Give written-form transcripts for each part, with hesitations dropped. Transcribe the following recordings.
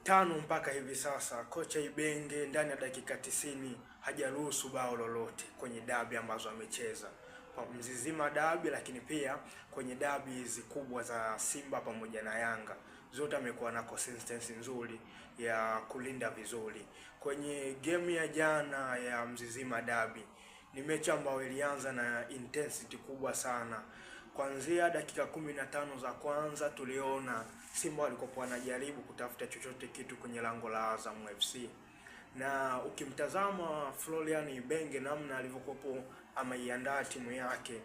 tano mpaka hivi sasa kocha Ibenge ndani ya dakika 90 hajaruhusu bao lolote kwenye dabi ambazo amecheza. Kwa Mzizima dabi, lakini pia kwenye dabi hizi kubwa za Simba pamoja na Yanga zote amekuwa na consistency nzuri ya kulinda vizuri. Kwenye game ya jana ya Mzizima dabi ni mechi ambayo ilianza na intensity kubwa sana. Kuanzia dakika 15 za kwanza tuliona Simba walikuwa wanajaribu kutafuta chochote kitu kwenye lango la Azam FC. Na ukimtazama Florian Ibenge namna alivyokuwa ameiandaa timu yake,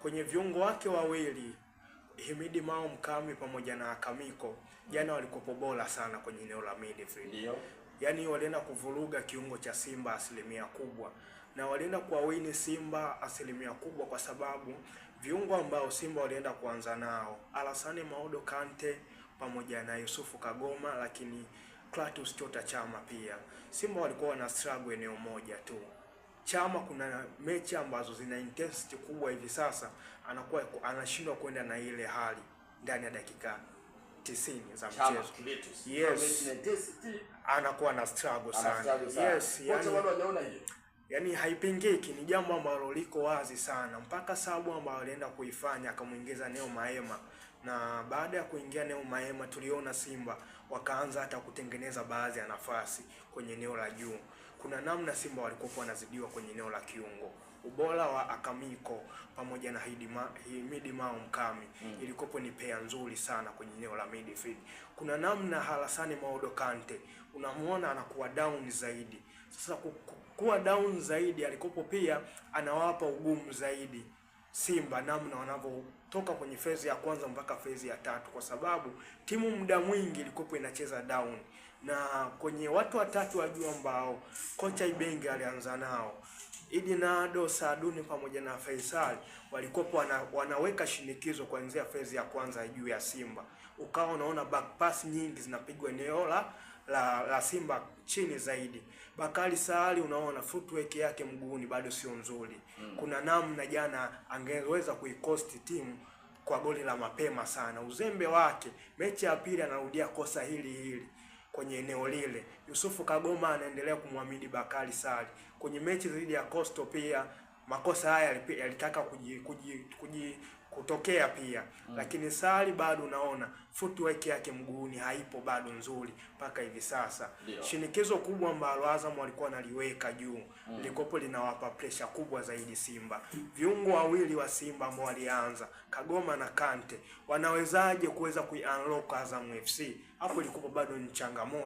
kwenye viungo wake wawili Himidi Mao Mkami pamoja na Kamiko, jana walikuwa bora sana kwenye eneo la midfield. Ndio. Yaani walienda kuvuruga kiungo cha Simba asilimia kubwa, na walienda kuwawini Simba asilimia kubwa kwa sababu viungo ambao Simba walienda kuanza nao Alassane Maudo Kante pamoja na Yusufu Kagoma, lakini Clatous Chota Chama pia. Simba walikuwa na struggle eneo moja tu. Chama kuna mechi ambazo zina intensity kubwa hivi sasa anakuwa anashindwa kwenda na ile hali ndani ya dakika 90 za mchezo. Yes. Anakuwa na struggle sana. Yes, yani haipingiki, ni jambo ambalo liko wazi sana. Mpaka sababu ambayo alienda kuifanya akamuingiza Neo Maema, na baada ya kuingia Neo Maema tuliona Simba wakaanza hata kutengeneza baadhi ya nafasi kwenye eneo la juu. Kuna namna Simba walikuwa wanazidiwa kwenye eneo la kiungo. Ubora wa Akamiko pamoja na Himidi Mao Mkami ilikopo ni pair nzuri sana kwenye eneo la midfield. Kuna namna Alassane Maudo Kante unamuona anakuwa down zaidi. Sasa kuwa down zaidi alikopo pia anawapa ugumu zaidi Simba namna wanavyotoka kwenye phase ya kwanza mpaka phase ya tatu, kwa sababu timu muda mwingi ilikopo inacheza down. Na kwenye watu watatu wa juu ambao kocha Ibenge alianza nao, Idi Nado, Saduni pamoja na Faisal, walikuwa wanaweka shinikizo kuanzia phase ya kwanza ya juu ya Simba. Ukawa unaona back pass nyingi zinapigwa eneo la Simba chini zaidi. Bakari Saali unaona footwork yake mguuni bado sio nzuri. Kuna namna jana angeweza kuikosti timu kwa goli la mapema sana. Uzembe wake, mechi ya pili anarudia kosa hili kwenye eneo lile. Yusufu Kagoma anaendelea kumwamini Bakari Saali. Kwenye mechi dhidi ya Coastal pia makosa haya yalitaka kutokea pia. Lakini Saali bado unaona footwork yake mguuni haipo bado nzuri mpaka hivi sasa. Shinikizo kubwa ambalo Azam walikuwa naliweka juu likopo linawapa pressure kubwa zaidi Simba. Viungo wawili wa Simba ambao walianza Kagoma na Kante wanawezaje kuweza kuunlock Azam FC? Hapo ilikopo bado ni changamoto.